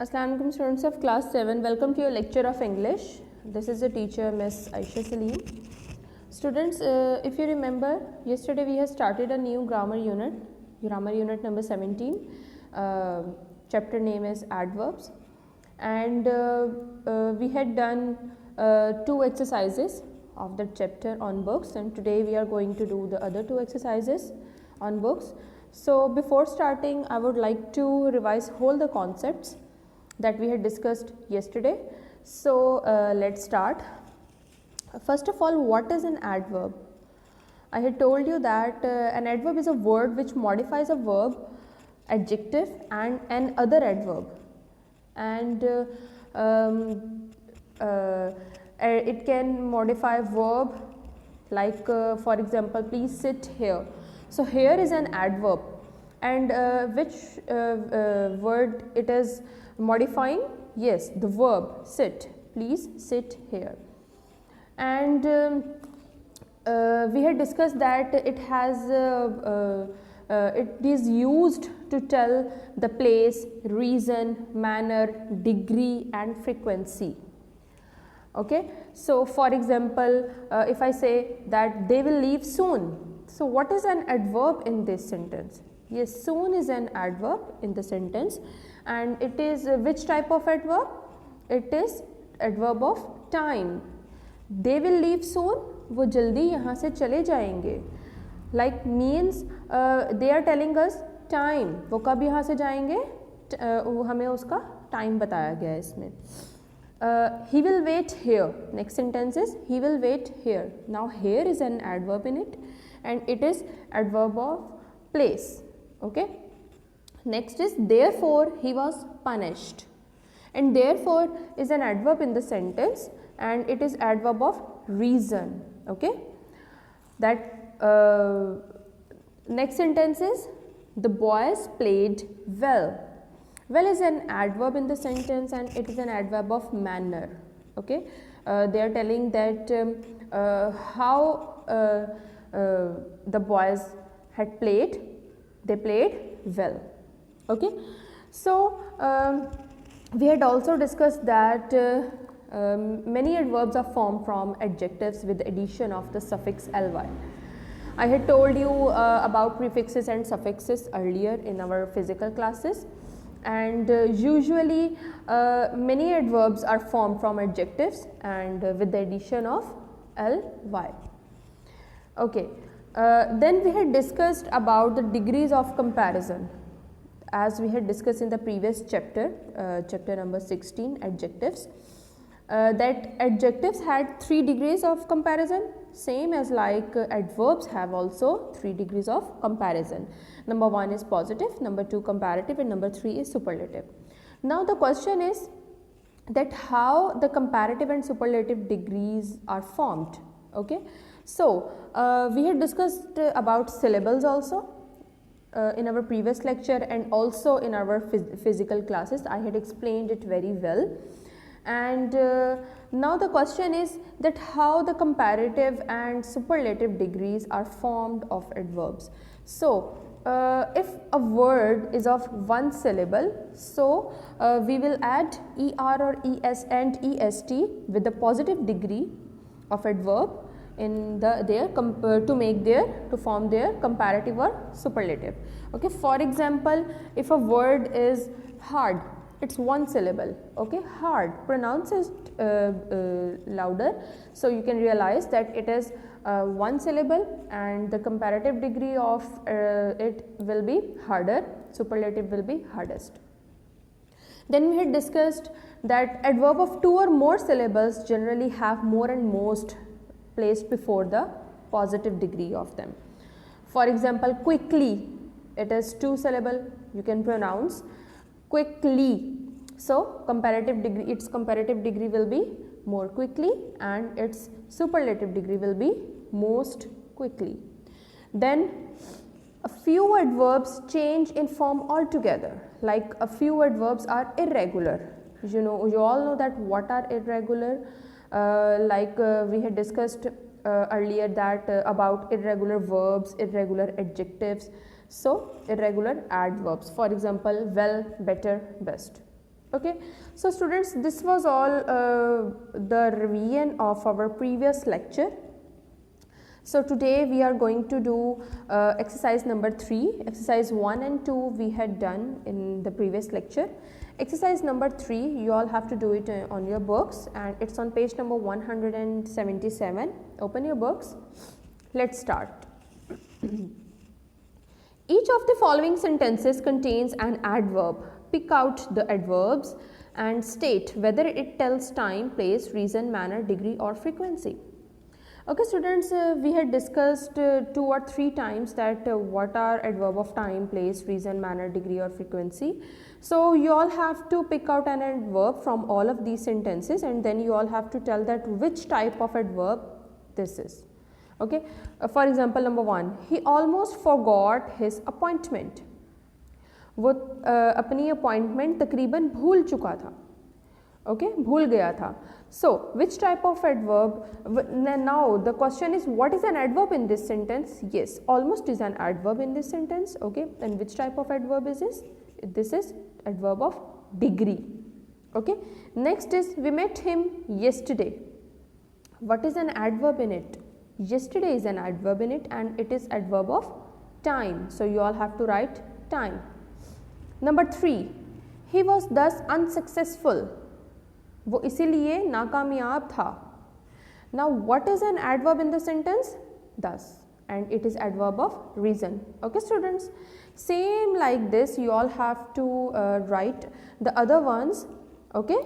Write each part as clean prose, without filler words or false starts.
Assalamualaikum students of class 7, welcome to your lecture of English. This is the teacher Miss Aisha Salim. Students, if you remember, yesterday we have started a new grammar unit number 17. Chapter name is adverbs, and we had done 2 exercises of the chapter on books, and today we are going to do the other 2 exercises on books. So before starting, I would like to revise whole the concepts that we had discussed yesterday. So let's start. First of all, what is an adverb? I had told you that an adverb is a word which modifies a verb, adjective and an other adverb, and it can modify verb like for example, please sit here. So here is an adverb, and which word it is modifying? Yes, the verb sit. Please sit here. And we had discussed that it has it is used to tell the place, reason, manner, degree and frequency. Okay, so for example, if I say that they will leave soon, so what is an adverb in this sentence? Yes, soon is an adverb in the sentence, and it is which type of adverb? It is adverb of time. They will leave soon, वो जल्दी यहाँ से चले जाएंगे. Like means they are telling us time. वो कब यहाँ से जाएंगे? हमें उसका time बताया गया है इसमें. He will wait here. Next sentence is he will wait here. Now here is an adverb in it, and it is adverb of place. Okay. Next is therefore he was punished, and therefore is an adverb in the sentence, and it is adverb of reason. Okay. That next sentence is the boys played well. Well is an adverb in the sentence, and it is an adverb of manner. Okay, they are telling that how the boys had played, they played well. Okay, so we had also discussed that many adverbs are formed from adjectives with the addition of the suffix ly. I had told you about prefixes and suffixes earlier in our physical classes. And usually many adverbs are formed from adjectives and with the addition of ly. Okay, then we had discussed about the degrees of comparison, as we had discussed in the previous chapter, chapter number 16, adjectives, that adjectives had 3 degrees of comparison, same as like adverbs have also 3 degrees of comparison. Number 1 is positive, number 2 comparative, and number 3 is superlative. Now the question is that how the comparative and superlative degrees are formed. Okay, so we had discussed about syllables also in our previous lecture, and also in our physical classes. I had explained it very well. And now the question is that how the comparative and superlative degrees are formed of adverbs. So if a word is of 1 syllable, so we will add er or es and est with the positive degree of adverb in to form their comparative or superlative. Okay, for example, if a word is hard, it's 1 syllable. Okay, hard, pronounce it louder, so you can realize that it is 1 syllable, and the comparative degree of it will be harder, superlative will be hardest. Then we had discussed that adverb of 2 or more syllables generally have more and most placed before the positive degree of them. For example, quickly, it is 2 syllable, you can pronounce quickly, so comparative degree, its comparative degree will be more quickly, and its superlative degree will be most quickly. Then a few adverbs change in form altogether, like a few adverbs are irregular. You all know that what are irregular, like we had discussed earlier that about irregular verbs, irregular adjectives. So irregular adverbs, for example, well, better, best. Okay, so students, this was all the revision of our previous lecture. So today we are going to do exercise number 3. Exercise 1 and 2 we had done in the previous lecture. Exercise number 3, you all have to do it on your books, and it's on page number 177. Open your books. Let's start. Each of the following sentences contains an adverb. Pick out the adverbs and state whether it tells time, place, reason, manner, degree or frequency. Okay students, we had discussed 2 or 3 times that what are adverb of time, place, reason, manner, degree or frequency. So you all have to pick out an adverb from all of these sentences, and then you all have to tell that which type of adverb this is. Okay, for example, number 1, he almost forgot his appointment. वो अपनी appointment तकरीबन भूल चुका था. Okay, भूल गया था. So which type of adverb? Now the question is, what is an adverb in this sentence? Yes, almost is an adverb in this sentence. Okay, and which type of adverb is this? This is adverb of degree. Okay, next is, we met him yesterday. What is an adverb in it? Yesterday is an adverb in it, and it is adverb of time. So you all have to write time. Number 3, he was thus unsuccessful. वो इसीलिए नाकामयाब था. Now what is an adverb in the sentence? Thus, and it is adverb of reason. Okay students, same like this you all have to write the other ones. Okay,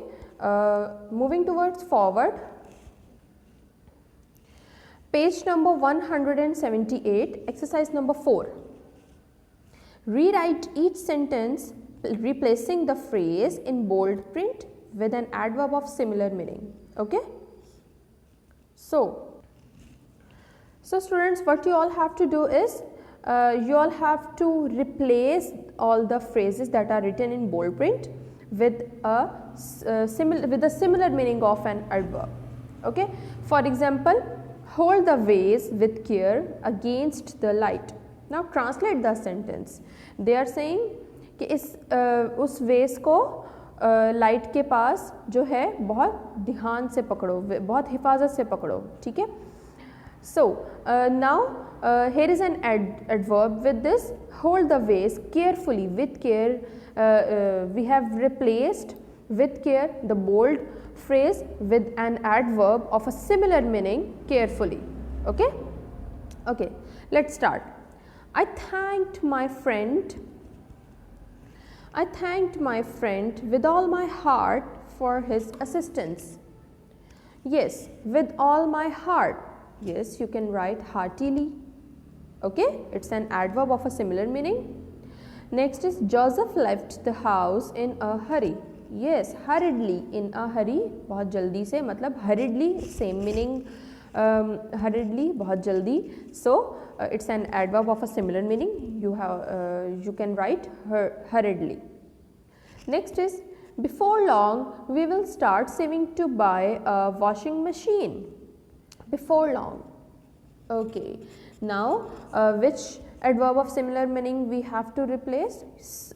moving towards forward, page number 178, exercise number 4. Rewrite each sentence replacing the phrase in bold print with an adverb of similar meaning. Okay, so students, what you all have to do is you all have to replace all the phrases that are written in bold print with a similar meaning of an adverb. Okay, for example, hold the vase with care against the light. Now translate the sentence. They are saying कि उस वेस को light के पास जो है बहुत ध्यान से पकड़ो, बहुत हिफाजत से पकड़ो. ठीक है. So now here is an adverb with this, hold the vase carefully. With care, we have replaced with care the bold phrase with an adverb of a similar meaning, carefully. Okay, okay, let's start. I thanked my friend with all my heart for his assistance. Yes, with all my heart. Yes, you can write heartily. Okay, it's an adverb of a similar meaning. Next is, Joseph left the house in a hurry. Yes, hurriedly, in a hurry, बहुत जल्दी से, मतलब hurriedly, same meaning, hurriedly, बहुत जल्दी. So it's an adverb of a similar meaning. You can write hurriedly. Next is, before long we will start saving to buy a washing machine. Before long. Okay, now which adverb of similar meaning we have to replace?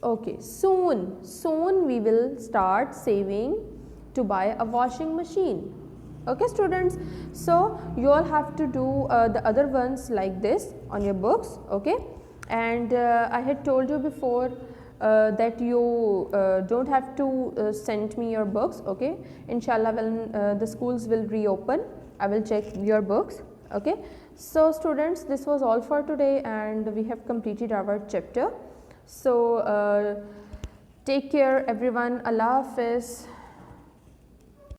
Okay, soon we will start saving to buy a washing machine. Okay students, so you all have to do the other ones like this on your books. Okay, and I had told you before that you don't have to send me your books. Okay, inshallah when the schools will reopen, I will check your books. Okay, so students, this was all for today, and we have completed our chapter. So take care everyone. Allah Hafiz.